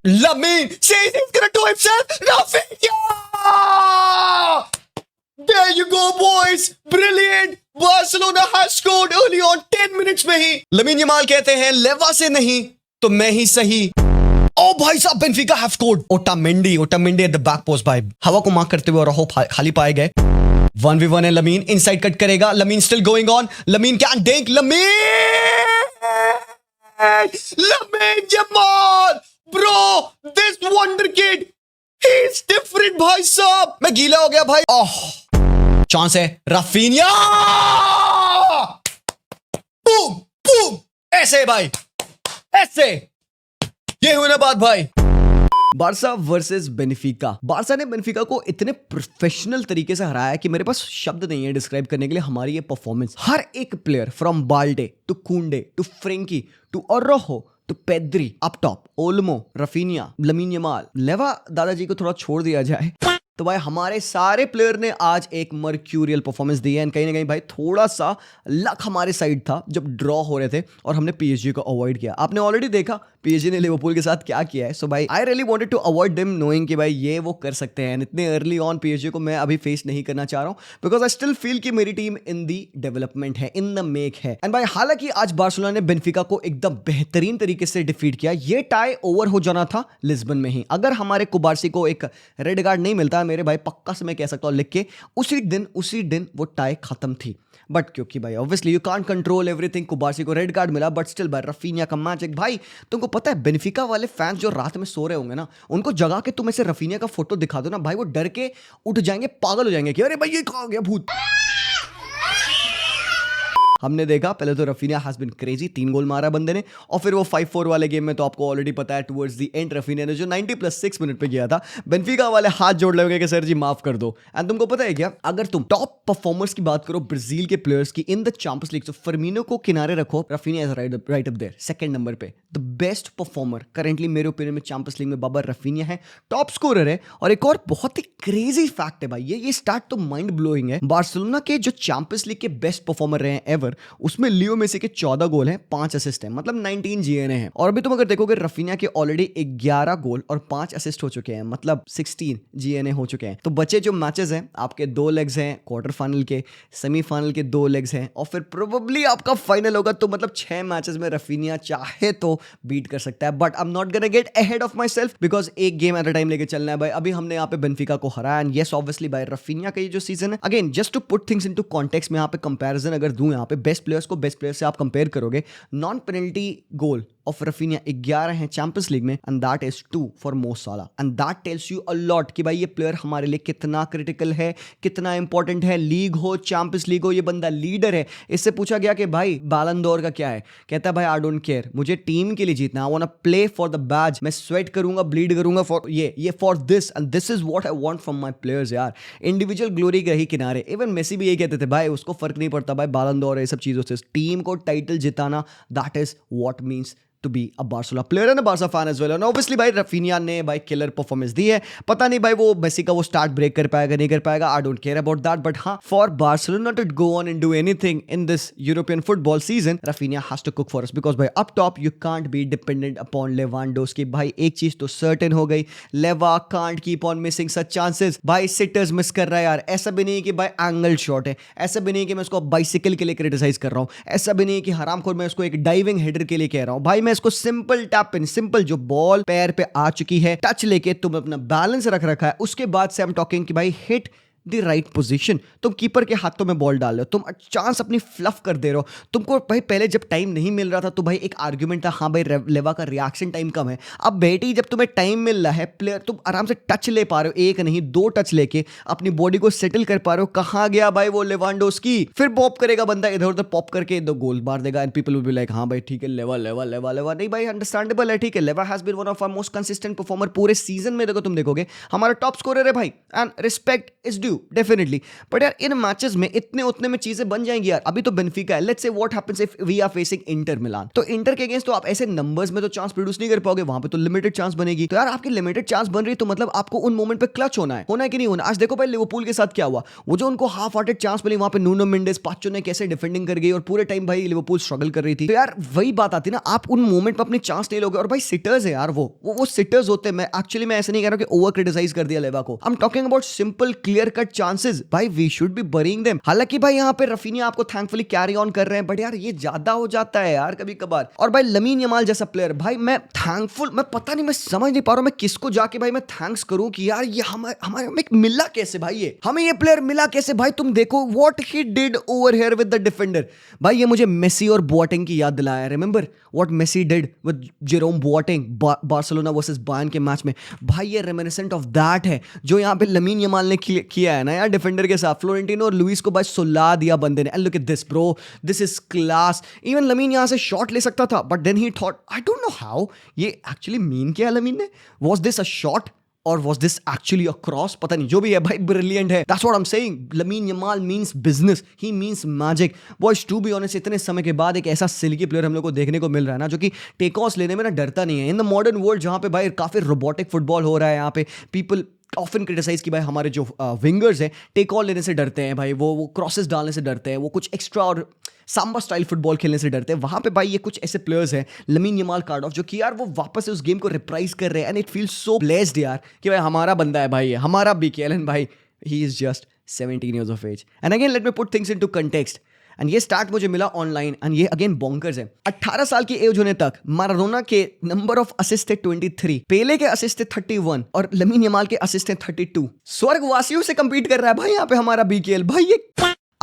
Lamine says he's gonna do himself. Rafinha! There you go, boys. Brilliant. Barcelona has scored early on 10 minutes में ही. Lamine Yamal कहते हैं लेवा से नहीं तो मैं ही सही. ओ भाई साहब, Benfica have scored. Otamendi at the back post भाई. हवा को मार्क करते हुए और खाली पाए गए. 1v1 है. लमीन इनसाइड कट करेगा. Lamin still going on. Lamin can drink. Lamin Jamal bro, this wonder kid, he is different भाई साहब. मैं गीला हो गया भाई. ओह, चांस है. Raphinha, boom boom. ऐसे भाई, ऐसे. ये हुई ना बात भाई. Barca versus Benfica. बार्सा ने बेनिफिका को इतने प्रोफेशनल तरीके से हराया कि मेरे पास शब्द नहीं है डिस्क्राइब करने के लिए हमारी ये परफॉर्मेंस. हर एक player from Balde to Kounde to Frenkie to Araujo to Pedri, up top Olmo, Raphinha, Lamine Yamal, Lewa दादाजी को थोड़ा छोड़ दिया जाए तो भाई हमारे सारे प्लेयर ने आज एक मर्क्यूरियल परफॉर्मेंस दी है. एंड कहीं ना कहीं भाई थोड़ा सा लक हमारे साइड था जब ड्रॉ हो रहे थे और हमने पीएसजी को अवॉइड किया. आपने ऑलरेडी देखा पीएसजी ने लिवरपूल के साथ क्या किया है. सो भाई I really wanted to avoid them knowing कि भाई ये वो कर सकते हैं. इतने अर्ली ऑन पीएसजी को मैं अभी फेस नहीं करना चाह रहा हूं बिकॉज आई स्टिल फील कि मेरी टीम इन दी डेवलपमेंट है, इन द मेक है. एंड भाई हालांकि आज बार्सिलोना ने बेनफिका को एकदम बेहतरीन तरीके से डिफीट किया. ये टाई ओवर हो जाना था लिस्बन में ही. अगर हमारे कुबार्सी को एक रेड कार्ड नहीं मिलता मेरे भाई, पक्का से मैं कह सकता हूं लिख के, उसी दिन वो टाई खत्म थी. बट क्योंकि भाई obviously you can't control everything, कुबार्सी को रेड कार्ड मिला. बट स्टिल भाई रफीनिया का मैच एक भाई, तुमको पता है बेनिफिका वाले फैंस जो रात में सो रहे होंगे ना, उनको जगा के तुम ऐसे रफीनिया का फोटो दिखा दो ना भाई, वो डर के उठ जाएंगे, पागल हो जाएंगे कि अरे भाई ये कहाँ हो गया भूत. हमने देखा पहले तो रफीनिया हैज बीन क्रेजी, 3 गोल मारा बंदे ने. और फिर वो 5-4 वाले गेम में तो आपको ऑलरेडी पता है टुवर्ड्स द एंड रफीनिया ने जो 90+6 मिनट पे किया था, बेनफिका वाले हाथ जोड़ लगे कि सर जी माफ कर दो. एंड तुमको पता है क्या, अगर तुम टॉप परफॉर्मर्स की बात करो ब्राजील के प्लेयर्स की इन द चैंपियंस लीग, तो फर्मिनो को किनारे रखो, Raphinha is right up there second number पे. द बेस्ट परफॉर्मर करंटली मेरे ओपिनियन में चैंपियंस लीग में बाबा रफीनिया है, टॉप स्कोरर है. और एक और बहुत ही क्रेजी फैक्ट है भाई, ये स्टार्ट तो माइंड ब्लोइंग है. बार्सिलोना के जो चैंपियंस लीग के बेस्ट परफॉर्मर रहे हैं एवर, उसमें लियो मेसी के 14 गोल हैं, 5 असिस्ट हैं, मतलब 19 जीएनए हैं. और अभी तुम अगर देखोगे रफीनिया के ऑलरेडी 11 गोल और 5 असिस्ट हो चुके हैं, मतलब 16 जीएनए हो चुके हैं. तो बचे जो मैचेस हैं आपके 2 लेग्स हैं, क्वार्टर फाइनल के, सेमीफाइनल के 2 लेग्स हैं, और फिर प्रोबेबली आपका फाइनल होगा. तो मतलब 6 मैचेस में रफीनिया चाहे तो बीट कर सकता है. But I am not gonna get ahead of my self because एक गेम एट अ टाइम लेके चलना है भाई. अभी हमने यहाँ पे बेनफिका को हराया. एंड यस ऑब्वियसली भाई रफीनिया का ये जो सीजन है, again just to put things into context में यहाँ पे कंपैरिजन अगर दूं, यहाँ पे बेस्ट प्लेयर्स को बेस्ट प्लेयर से आप कंपेयर करोगे, non penalty goal of Raphinha 11 हैं चैंपियंस लीग में, and that is 2 for Mo Salah. And that tells you a lot कि भाई ये प्लेयर हमारे लिए कितना क्रिटिकल है, कितना इंपॉर्टेंट है. लीग हो चैंपियंस लीग हो, ये बंदा लीडर है. इससे पूछा गया कि भाई बैलन डोर का क्या है, कहता है भाई आई डोंट केयर, मुझे टीम के लिए जीतना, I want to play for the badge. मैं स्वेट करूंगा, ब्लीड करूंगा फॉर ये for this, and this is what I want from my players. यार इंडिविजुअल ग्लोरी के ही किनारे. इवन मेसी भी यही कहते थे भाई उसको फर्क नहीं पड़ता भाई बैलन डोर ये सब चीजों से, टीम को टाइटल जिताना, that is what means to be a Barcelona player and a Barca fan as well. And obviously भाई रफीनिया ने भाई किलर परफॉर्मेंस दी है. पता नहीं भाई वो मेसी का वो स्टार्ट ब्रेक कर पाएगा नहीं कर पाएगा, I don't care about that. But हाँ, for Barcelona to go on and do anything in this European football season, Raphinha has to cook for us because भाई up top you can't be dependent upon Lewandowski. भाई एक चीज तो certain हो गई, Lewa can't keep on missing such chances. भाई sitters miss कर रहा है यार. ऐसा भी नहीं कि भाई एंगल शॉट है, ऐसा भी नहीं कि मैं उसको बाइसिकल के लिए क्रिटिसाइज कर रहा हूँ, ऐसा भी नहीं कि हरामखोर मैं उसको एक डाइविंग हेडर के लिए कह रहा हूँ. भाई मैं इसको सिंपल टैप इन, सिंपल जो बॉल पैर पे आ चुकी है, टच लेके तुम अपना बैलेंस रख रखा है, उसके बाद से आई एम टॉकिंग कि भाई हिट द राइट पोजीशन. तुम कीपर के हाथों में बॉल डाल रहे हो, तुम चांस अपनी फ्लफ कर दे रहे हो. तुमको भाई पहले जब टाइम नहीं मिल रहा था तो भाई एक आर्ग्यूमेंट था, हाँ भाई लेवा का रिएक्शन टाइम कम है. अब बेटी जब तुम्हें टाइम मिल रहा है, प्लेयर तुम आराम से टच ले पा रहे हो, एक नहीं 2 टच लेके अपनी बॉडी को सेटल कर पा रहे हो. कहाँ गया भाई वो लेवांडोस्की? फिर पॉप करेगा बंदा इधर उधर, पॉप करके 2 गोल मार देगा and people will be like हाँ भाई ठीक है लेवा नहीं भाई अंडरस्टैंडेबल है, ठीक है. Lewa has been one of our most consistent performer पूरे सीजन में. देखो तुम देखोगे हमारा टॉप स्कोरर है भाई, and respect is due. Definitely, but यार इन मैचेस में इतने उतने में चीजें बन जाएंगी यार। अभी तो बेनफिका है, let's see what happens if we are facing Inter Milan, तो इंटर के अगेंस्ट तो आप ऐसे नंबर्स में तो चांस प्रोड्यूस नहीं कर पाओगे, वहां पे तो लिमिटेड चांस बनेगी। तो यार आपकी लिमिटेड चांस बन रही तो मतलब आपको उन मोमेंट पे क्लच होना है कि नहीं होना। आज देखो भाई लिवरपूल के साथ क्या हुआ, वो जो उनको हाफ हार्टेड चांस मिली वहां पे नूनो मेंडेस पाचो ने कैसे डिफेंडिंग कर गई और पूरे टाइम भाई लिवरपूल स्ट्रगल कर रही थी। तो यार वही बात आती ना, आप उन मोमेंट पे अपनी चांस नहीं लोगे। और भाई सिटर्स है यार, वो सिटर्स होते हैं। मैं एक्चुअली ऐसे नहीं कह रहा कि ओवर क्रिटिसाइज कर दिया लेवा को, I am talking about simple clear cut chances. भाई we should be burying them. हालांकि भाई यहाँ पे रफीनिया आपको थैंकफुली कैरी ऑन कर रहे हैं, बट यार ये ज्यादा हो जाता है यार कभी कभार। और भाई लमीन यमाल जैसा प्लेयर, भाई मैं थैंकफुल, मैं पता नहीं, मैं समझ नहीं पा रहा हूं मैं किसको जाके भाई मैं थैंक्स करूं कि यार ये हमें मिला कैसे भाई, ये हमें ये प्लेयर मिला कैसे। भाई तुम देखो what he did over here with the defender. भाई ये मुझे मेसी और बोअटेंग की याद दिलाया। Remember what Messi did with Jerome Boateng Barcelona versus Bayern के मैच में। भाई ये रेमिनिसेंट ऑफ दैट है जो यहाँ पे लमीन यमाल ने किया है ना यार डिफेंडर के साथ। फ्लोरेंटिनो और लुइस को भाई सुला दिया बंदे ने। And look at this bro, this is class. Even Lamine यहाँ से शॉट ले सकता था, but then he thought, I don't know how, ये एक्चुअली मीन किया लमीन ने। वाज दिस अ शॉट और was this actually a cross? पता नहीं, जो भी है भाई ब्रिलियंट है। That's what I'm saying. Lamine Yamal means business. He means magic. Boys, to be honest, इतने समय के बाद एक ऐसा सिल्की प्लेयर हम लोग को देखने को मिल रहा है ना, जो कि टेक ऑफ लेने में ना डरता नहीं है। इन द मॉडर्न वर्ल्ड जहाँ पे भाई काफी रोबोटिक फुटबॉल हो रहा है, यहाँ पे पीपल ऑफन क्रिटिसाइज कि भाई हमारे जो विंगर्स हैं टेक ऑल लेने से डरते हैं भाई, वो क्रॉसेस डालने से डरते हैं, वो कुछ एक्स्ट्रा और सांबा स्टाइल फुटबॉल खेलने से डरते हैं। वहां पे भाई ये कुछ ऐसे प्लेयर्स हैं, लमीन यमाल कार्ड ऑफ, जो कि यार वो वापस से उस गेम को रिप्राइज कर रहे हैं। And it feels so blessed यार कि भाई हमारा बंदा है भाई, हमारा बीकेएल, एंड भाई he is just 17 years of age. And again let me put things into context. And ये स्टार्ट मुझे मिला ऑनलाइन, एंड ये अगेन बॉन्कर्स है। 18 साल की एज होने तक माराडोना के नंबर ऑफ असिस्ट थे 23, पेले के असिस्ट थे 31 और लमीन यमाल के असिस्ट थे 32। स्वर्गवासियों से कंपीट कर रहा है भाई यहाँ पे हमारा बीकेएल। भाई ये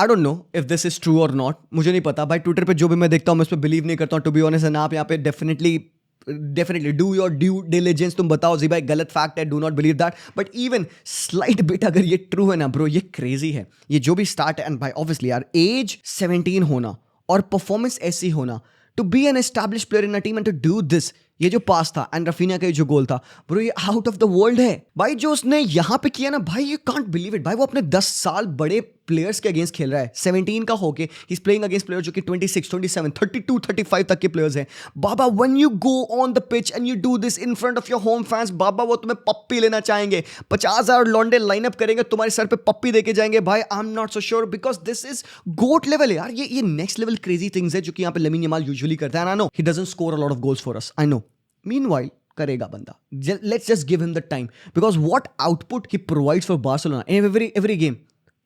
आई don't know if this is true और नॉट, मुझे नहीं पता भाई। ट्विटर पे जो भी मैं देखता हूँ मैं उस पर बिलीव नहीं करता हूँ, टू बी ऑनेस्ट। एंड आप यहाँ पे definitely do your due diligence. तुम बताओ जी भाई गलत फैक्ट है, do not believe that, but even slight bit अगर ये ट्रू है ना ब्रो, ये क्रेजी है ये जो भी स्टार्ट है। एंड भाई ऑब्वियसली यार एज 17 होना और परफॉर्मेंस ऐसी होना, to be an establish player in a team and to do this, ये जो पास था एंड रफीनिया का जो गोल था ब्रो, ये आउट ऑफ द वर्ल्ड है भाई। जो उसने यहाँ पे किया ना भाई, यू कांट बिलीव इट भाई। वो अपने 10 साल बड़े प्लेयर्स के अगेंस्ट खेल रहा है, 17 का होके he is playing against player जो कि 26, 27, 32, 35 तक के प्लेयर्स हैं। बाबा when you go on the pitch and you do this in front of your home fans, बाबा वो तुम्हें पप्पी लेना चाहेंगे। 50,000 लॉन्डे लाइनअप करेंगे, तुम्हारे सर पे पप्पी देके जाएंगे भाई। I am not so sure because this is GOAT level यार। ये नेक्स्ट लेवल क्रेजी थिंग्स है जो कि यहाँ पे लमीन यमाल यूजुअली करता है। I know he doesn't score a lot of goals for us, I know. Meanwhile, करेगा बंदा। Let's just give him the time because what output he provides for Barcelona in every game,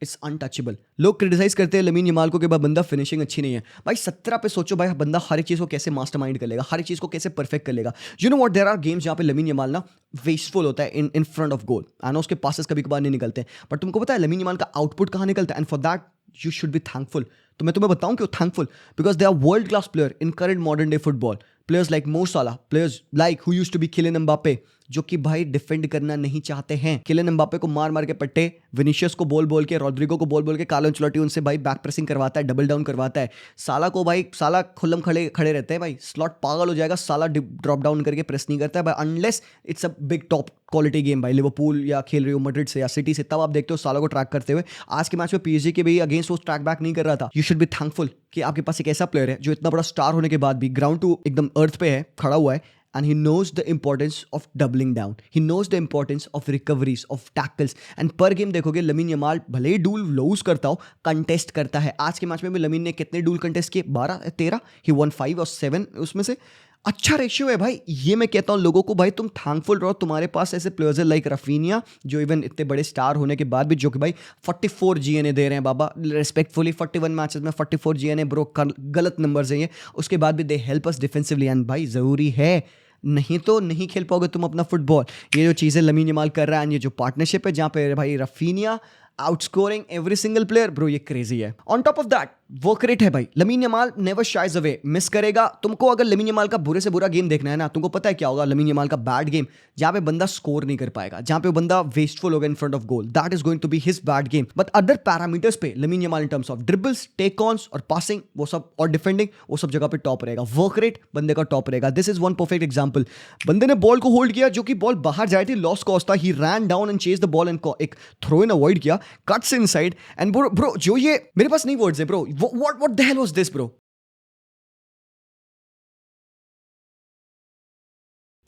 it's untouchable. लोग criticise करते हैं lamin Yamal को कि भाई बंदा finishing अच्छी नहीं है। भाई 17 पे सोचो भाई बंदा हर एक चीज़ को कैसे मास्टरमाइंड कर लेगा, हर एक चीज़ को कैसे परफेक्ट कर लेगा। You know what, there are games जहाँ पे लमीन यमाल ना वेस्टफुल होता है in front of goal. I know उसके पासेस कभी कभार नहीं निकलते हैं, बट तुमको पता है लमीन यमाल का आउटपुट कहाँ निकलता है, and for that you should be thankful. तो मैं तुम्हें बताऊं क्यों thankful, because they are world class player in current modern day football. Players like Mo Salah, players like who used to be Kylian Mbappe, जो कि भाई defend करना नहीं चाहते हैं। किलियन एम्बापे को मार मार के पट्टे, विनीशियस को बोल के, रॉड्रिगो को बोल के, कार्लो एंचेलोटी उनसे भाई बैक प्रेसिंग करवाता है, डबल डाउन करवाता है। साला को भाई साला खुल्लम खड़े रहते हैं भाई, स्लॉट पागल हो जाएगा। साला ड्रॉप डाउन करके प्रेस नहीं करता है भाई, unless it's a big top quality game भाई, लिवरपूल या खेल रही हो मैड्रिड से या सिटी से, तब आप देखते हो साला को ट्रैक करते हुए। आज के मैच में पीएसजी के भी अगेंस्ट वो ट्रैक बैक नहीं कर रहा था। यू शुड बी थैंकफुल कि आपके पास एक ऐसा प्लेयर है जो इतना बड़ा स्टार होने के बाद भी ग्राउंड टू एकदम अर्थ पे है, खड़ा हुआ है, and he knows the importance of doubling down. He knows the importance of recoveries, of tackles. And per game देखोगे लमीन यमाल भले ही डूल लूज करता हो, कंटेस्ट करता है। आज के मैच में भी लमीन ने कितने डूल कंटेस्ट किए, 12, 13, he won 5 और 7 उसमें से। अच्छा रेशियो है भाई। ये मैं कहता हूँ लोगों को, भाई तुम थैंकफुल रहो, तुम्हारे पास ऐसे प्लेयर्स है लाइक रफीनिया, जो इवन इतने बड़े स्टार होने के बाद भी, जो कि भाई 44 जीएनए दे रहे हैं बाबा, रिस्पेक्टफुली 41 मैचेस में 44 जीएनए ब्रो, गलत नंबर्स हैं ये। उसके बाद भी they help us defensively, and भाई ज़रूरी है, नहीं तो नहीं खेल पाओगे तुम अपना फुटबॉल। ये जो चीज़ें लमीन यमाल कर रहा है, ये जो पार्टनरशिप है जहाँ पे भाई Raphinha outscoring every single player bro, ये क्रेजी है। On top of that work rate है भाई। Lamine Yamal never shies away, miss करेगा। तुमको अगर लमीन यमाल का बुरे से बुरा गेम देखना है ना, तुमको पता है क्या होगा लमीन यमाल का बैड गेम, जहां पे बंदा स्कोर नहीं कर पाएगा, जहां पे बंदा वेस्टफुल होगा in front of goal, that is going to be his bad game. But other parameters पे Lamine Yamal in terms of dribbles, take ons और पासिंग, वो सब, और डिफेंडिंग, वो सब जगह पे टॉप रहेगा। वर्क रेट बंदे का टॉप रहेगा। This is one perfect example. बंदे ने बॉल को होल्ड किया, जो कि बॉल बाहर जाए थी, लॉस कॉस्ट था, he ran down and chase the ball and एक थ्रो इन अवॉइड किया, कट्स इनसाइड एंड ब्रो जो ये मेरे पास नहीं वर्ड्स है bro, what the hell was this bro.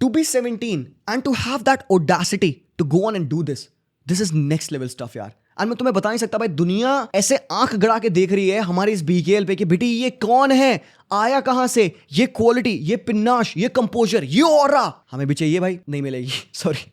To be 17 and to have that audacity to go on and do this is next level stuff यार। और मैं तुम्हें बता नहीं सकता भाई, दुनिया ऐसे आंख गड़ा के देख रही है हमारे इस बीकेएल पे कि बेटी ये कौन है, आया कहां से, ये क्वालिटी, ये पिन्नाश, ये कंपोजर, ये ऑरा हमें भी चाहिए भाई। नहीं मिलेगी, सॉरी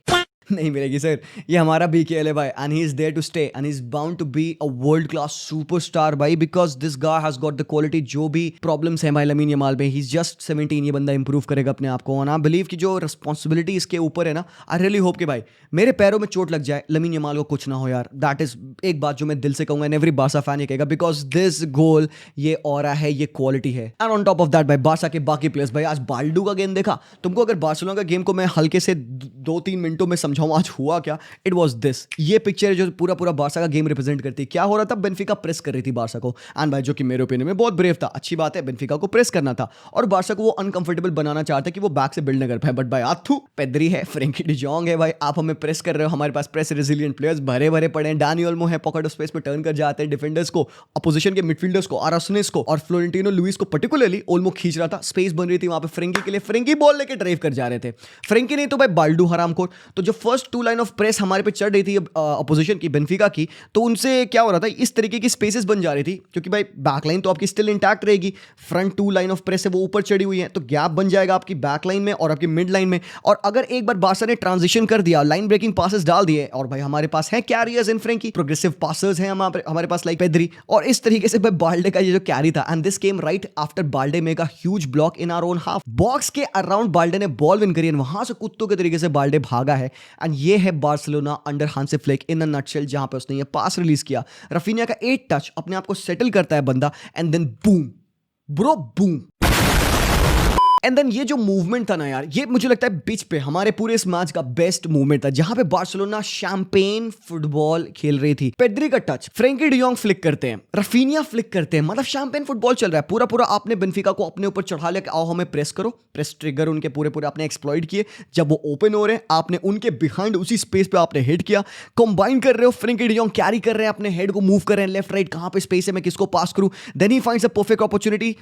नहीं मिलेगी सर। ये हमारा बीकेएल है भाई, and he is there to stay and he is bound to be a world class superstar भाई, because this guy has got the quality. जो भी प्रॉब्लम्स है भाई लमीन यमाल में, ही इज जस्ट 17, ये बंदा इंप्रूव करेगा अपने आप को। और आई बिलीव कि जो रिस्पॉन्सिबिलिटी इसके ऊपर है ना, आई रियली होप कि भाई मेरे पैरों में चोट लग जाए, लमीन यमाल को कुछ ना हो यार। दैट इज एक बात जो मैं दिल से कहूंगा, एंड एवरी बारसा फैन ये कहेगा, बिकॉज दिस गोल, ये ऑरा है, ये क्वालिटी है। And on top of that भाई बारसा के बाकी प्लेयर्स भाई, आज बाल्डू का गेम देखा तुमको? अगर बार्सिलोना का गेम को मैं हल्के से 2-3 मिनटों में समझाऊं आज हुआ क्या, इट वाज दिस। ये पिक्चर जो पूरा पूरा बारसा का गेम रिप्रेजेंट करती है। क्या हो रहा था, बेंफिका प्रेस कर रही थी बारसा को, एंड भाई जो कि मेरे ओपिनियन में बहुत ब्रेव था, अच्छी बात है, बेंफिका को प्रेस करना था और बारसा को वो अनकंफर्टेबल बनाना चाहता कि वो बैक से बिल्ड न कर पाए। बट भाई आथू पेद्री है, फ्रेंकी डी जॉन्ग है भाई, आप हमें प्रेस कर रहे हो, हमारे पास प्रेस रेजिलिएंट प्लेयर्स भरे भरे पड़े हैं। डानी ओल्मो है, पॉकेट ऑफ स्पेस में टर्न कर जाते हैं डिफेंडर्स को, अपोजिशन के मिडफील्डर्स को, आरासुनेस को और फ्लोरेंटिनो लुइस को पर्टिकुलरली। ओल्मो खींच रहा था, स्पेस बन रही थी वहां पे फ्रेंकी के लिए, फ्रेंकी बॉल लेके ड्राइव कर जा रहे थे, फ्रेंकी नहीं तो भाई बाल्डू हरामखोर। तो जो फर्स्ट 2 लाइन ऑफ प्रेस हमारे पे चढ़ रही थी अपोजिशन की, बेंफिका की, तो उनसे क्या हो रहा था, इस तरीके की स्पेसेस बन जा रही थी, क्योंकि भाई बैकलाइन तो आपकी स्टिल इंटैक्ट रहेगी, फ्रंट 2 लाइन ऑफ प्रेस है वो ऊपर चढ़ी हुई है, तो गैप बन जाएगा आपकी बैकलाइन में और आपकी मिड लाइन में। और अगर एक बार बारसा ने ट्रांजिशन कर दिया, लाइन ब्रेकिंग पासेस डाल दिए, और भाई हमारे पास है कैरियर्स इन फ्रेंकी, प्रोग्रेसिव पासर्स हैं हमारे पास लाइक पेद्री, और इस तरीके से भाई बाल्डे का ये जो कैरी था, and this came right after Balde make a huge block in our own half. Box के अराउंड बाल्डे ने बॉल विन करी, वहां से कुत्तों के तरीके से बाल्डे भागा है, एंड ये है Barcelona under Hansi Flick in a nutshell, जहां पे उसने ये पास रिलीज किया। रफीनिया का 8 टच, अपने आप को सेटल करता है बंदा, and then boom bro, boom. And then ये जो मूवमेंट था ना यार, ये मुझे लगता है पिच पे हमारे पूरे इस मैच का बेस्ट मूवमेंट था, जहां पे बार्सिलोना शैंपेन फुटबॉल खेल रही थी। पेड्री का टच, फ्रेंकी डी जॉन्ग फ्लिक करते हैं, रफीनिया फ्लिक करते हैं, मतलब शैंपेन फुटबॉल चल रहा है पूरा पूरा। आपने बेंफिका को अपने ऊपर चढ़ा लिया कि आओ हमें प्रेस करो, प्रेस ट्रिगर उनके पूरे पूरे आपने एक्सप्लॉइट किए। जब वो ओपन हो रहे हैं, आपने उनके बिहाइंड उसी स्पेस पे आपने हिट किया, कंबाइन कर रहे हो, फ्रेंकी डी जॉन्ग कैरी कर रहे हैं, अपने हेड को मूव कर रहे हैं लेफ्ट राइट, कहां पे स्पेस है, मैं किसको पास करूं। Then he finds a perfect opportunity,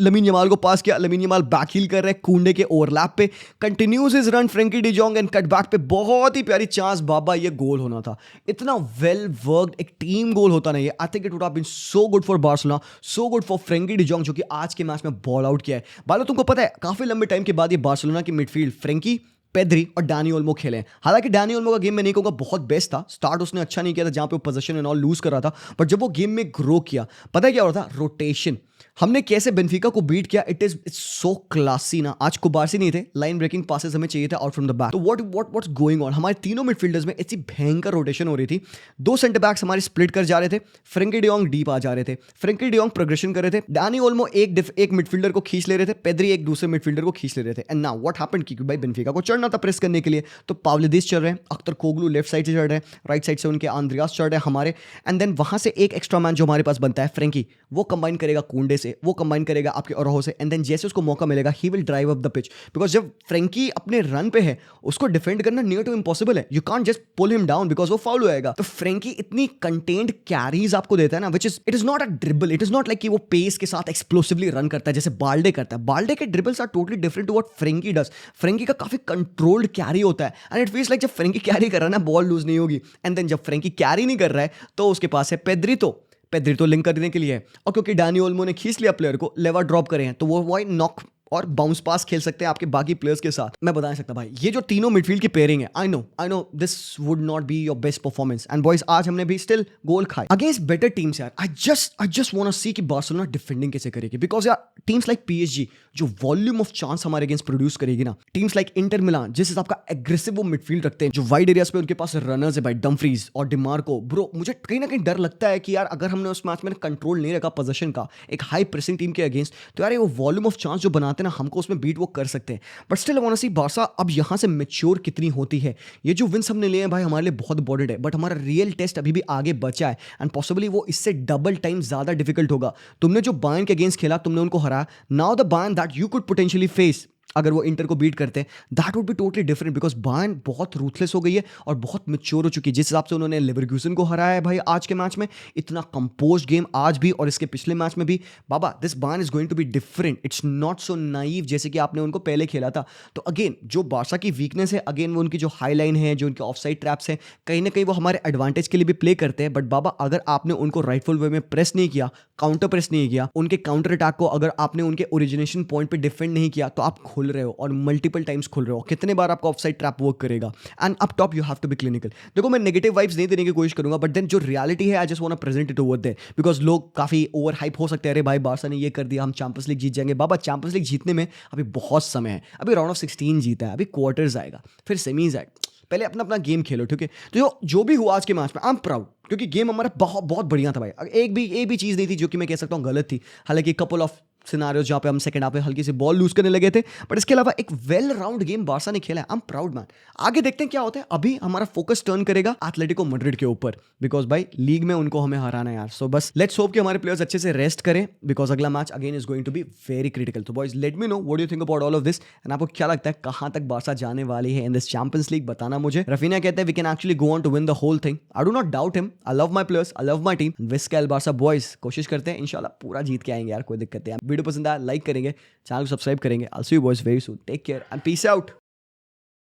Lamine Yamal को पास किया, लमीन यमाल बैक हील कर रहे हैं कुंडे के ओवरलैप पे, continues his run, Frankie de जॉन्ग and cut back पे, बहुत ही प्यारी चांस बाबा, ये गोल होना था। इतना वेल वर्कड एक टीम गोल होता नहीं है। I think it would have been so good for Barcelona, so good for Frenkie de Jong, जो कि आज के मैच में बॉल आउट किया है। बालो तुमको पता है काफी लंबे टाइम के बाद ये बार्सिलोना की मिडफील्ड फ्रेंकी, पेद्री और डैनी ओल्मो खेले। हालांकि डैनी ओल्मो का गेम मैं नहीं कहूंगा बहुत बेस्ट था, स्टार्ट उसने अच्छा नहीं किया था जहां पे वो पोजीशन एंड ऑल लूज कर रहा था, बट जब वो गेम में ग्रो किया, पता है क्या हो रहा था, रोटेशन। हमने कैसे बेंफिका को बीट किया, इट्स सो क्लासी ना। आज कुबारसी नहीं थे, लाइन ब्रेकिंग पासेस हमें चाहिए था आउट फ्रॉम द बैक। तो व्हाट्स गोइंग ऑन, हमारे तीनों मिडफील्डर्स में ऐसी भयंकर रोटेशन हो रही थी। 2 सेंटर बैक्स हमारे स्प्लिट कर जा रहे थे, फ्रेंकी डी जॉन्ग डीप आ जा रहे थे, फ्रेंकी डी जॉन्ग प्रोग्रेशन कर रहे थे, डैनी ओल्मो एक मिडफील्डर को खींच ले रहे थे, पेद्री एक दूसरे मिडफील्डर को खींच ले रहे थे। एंड नाउ व्हाट हैपेंड कि भाई बेंफिका को चढ़ना था प्रेस करने के लिए, तो पावलिदिस चल रहे हैं, अख्तर कोगलू लेफ्ट साइड से चढ़ रहे हैं, राइट साइड से उनके आंद्रियास चढ़ रहे हैं हमारे, एंड देन वहां से एक एक्स्ट्रा मैन जो हमारे पास बनता है फ्रेंकी, वो कंबाइन करेगा कुंडे से, वो कंबाइन करेगा आपके अरोहो से, एंड देन जैसे उसको मौका मिलेगा he will drive up the pitch, because जब फ्रेंकी अपने रन पे है उसको डिफेंड करना नियर टू इम्पॉसिबल है। You can't just pull him down because वो फाउल होएगा। तो फ्रेंकी इतनी कंटेंट कैरीज आपको देता है ना, which is it is not a dribble, it is not like कि वो पेस के साथ एक्सप्लोसिवली रन करता है जैसे बाल्डे करता है। बाल्डे के dribbles are totally different to what Frenkie does. Frenkie का काफी कंट्रोल्ड कैरी होता है, एंड इट फील्स लाइक जब फ्रेंकी कैरी कर रहा है ना, बॉल लूज नहीं होगी। एंड देन जब फ्रेंकी कैरी नहीं कर रहा है तो उसके पास है पेद्री, तो लिंक करने के लिए है, और क्योंकि डैनी ओल्मो ने खींच लिया प्लेयर को, लेवर ड्रॉप करे हैं, तो वो वाई नॉक और बाउंस पास खेल सकते हैं आपके बाकी प्लेयर्स के साथ। मैं बता नहीं सकता भाई, ये जो तीनों मिडफील्ड की पेयरिंग है, I know this would not be your best performance, and boys आज हमने भी स्टिल गोल खाए अगेंस्ट बेटर टीम्स यार। आई जस्ट वांट टू सी कि बार्सिलोना डिफेंडिंग कैसे करेगी, बिकॉज यार टीम्स लाइक पीएसजी जो वॉल्यूम ऑफ चांस हमारे अगेंस्ट प्रोड्यूस करेगी ना, टीम्स लाइक इंटर मिलान जिस हिसाब का एग्रेसिव वो मिडफील्ड रखते हैं, जो वाइड एरियाज पे उनके पास रनर्स है भाई, डमफ्रीज और डिमार्को, ब्रो मुझे कहीं ना कहीं डर लगता है कि यार अगर हमने उस मैच में कंट्रोल नहीं रखा पोजीशन का एक हाई प्रेसिंग टीम के अगेंस्ट, तो यार ये वो वॉल्यूम ऑफ चांस जो बनाते हैं ना, हमको उसमें बीट वो कर सकते हैं। But still I want to see Barca अब यहाँ से मैच्योर कितनी होती है। ये जो विंस हमने लिए हैं भाई हमारे लिए बहुत इंपॉर्टेंट है, बट हमारा रियल टेस्ट अभी भी आगे बचा है एंड पॉसिबली वो इससे डबल टाइम ज्यादा डिफिकल्ट होगा। तुमने जो बायर्न के अगेंस्ट खेला, तुमने उनको हराया, now the Bayern that you could potentially face अगर वो इंटर को बीट करते हैं, that would be totally different, because Bayern बहुत रूथलेस हो गई है और बहुत मैच्योर हो चुकी है। जिस हिसाब से उन्होंने लेवरकुसन को हराया है भाई आज के मैच में, इतना कंपोज्ड गेम आज भी और इसके पिछले मैच में भी, बाबा this Bayern is going to be different, it's not so naive जैसे कि आपने उनको पहले खेला था। तो अगेन जो बार्सा की वीकनेस है, अगेन वो उनकी जो हाई लाइन है, जो उनके ऑफसाइड ट्रैप्स हैं, कहीं ना कहीं वो हमारे एडवांटेज के लिए भी प्ले करते हैं। बट बाबा अगर आपने उनको राइटफुल वे में प्रेस नहीं किया, काउंटर प्रेस नहीं किया, उनके काउंटर अटैक को अगर आपने उनके ओरिजिनेशन पॉइंट पे डिफेंड नहीं किया, तो आप खुल रहे हो और मल्टीपल टाइम्स खुल रहे हो। कितने बार आपका ऑफसाइड ट्रैप वर्क करेगा? And up top you have to be clinical. देखो मैं नेगेटिव वाइब्स नहीं देने की कोशिश करूंगा, बट देन जो रियलिटी है I just want to present it over there, because लोग काफी ओवर हाइप हो सकते हैं, अरे भाई बार्सा ने ये कर दिया, हम चैंपियंस लीग जीत जाएंगे। बाबा चैंपियंस लीग जीतने में अभी बहुत समय है, अभी राउंड ऑफ 16 जीता है, अभी क्वार्टर्स आएगा, फिर सेमीज आएगा। पहले अपना अपना गेम खेलो, ठीक है? तो जो भी हुआ आज के मैच में आई एम प्राउड, क्योंकि गेम हमारा बहुत बहुत बढ़िया था भाई। एक भी चीज़ नहीं थी जो कि मैं कह सकता हूँ गलत थी। हालांकि कपल ऑफ सिनारियोज जहाँ पे हम सेकंड हाफ में हल्की से बॉल लूज करने लगे थे, बट इसके अलावा एक वेल राउंड गेम बार्सा ने खेला है। I am proud man. आगे देखते हैं क्या होता है। अभी हमारा फोकस टर्न करेगा एथलेटिको मैड्रिड के ऊपर, बिकॉज भाई लीग में उनको हमें हराना है यार। सो बस लेट्स होप कि हमारे प्लेयर्स अच्छे से रेस्ट करें, बिकॉज अगला match again is going to be very critical. तो boys let me know what do you think about all of this, and आपको क्या लगता है कहां तक बार्सा जाने वाली है इन दिस चैंपियंस लीग, बताना मुझे। रफीना कहते हैं we can actually go on to win the whole thing. I do not doubt him, I love my players, I love my team, Visca Barca boys कोशिश करते हैं, इंशाल्लाह पूरा जीत के आएंगे यार, कोई दिक्कत नहीं। वीडियो पसंद आया लाइक करेंगे, चैनल को सब्सक्राइब करेंगे। I will see you boys very soon, take care and peace out.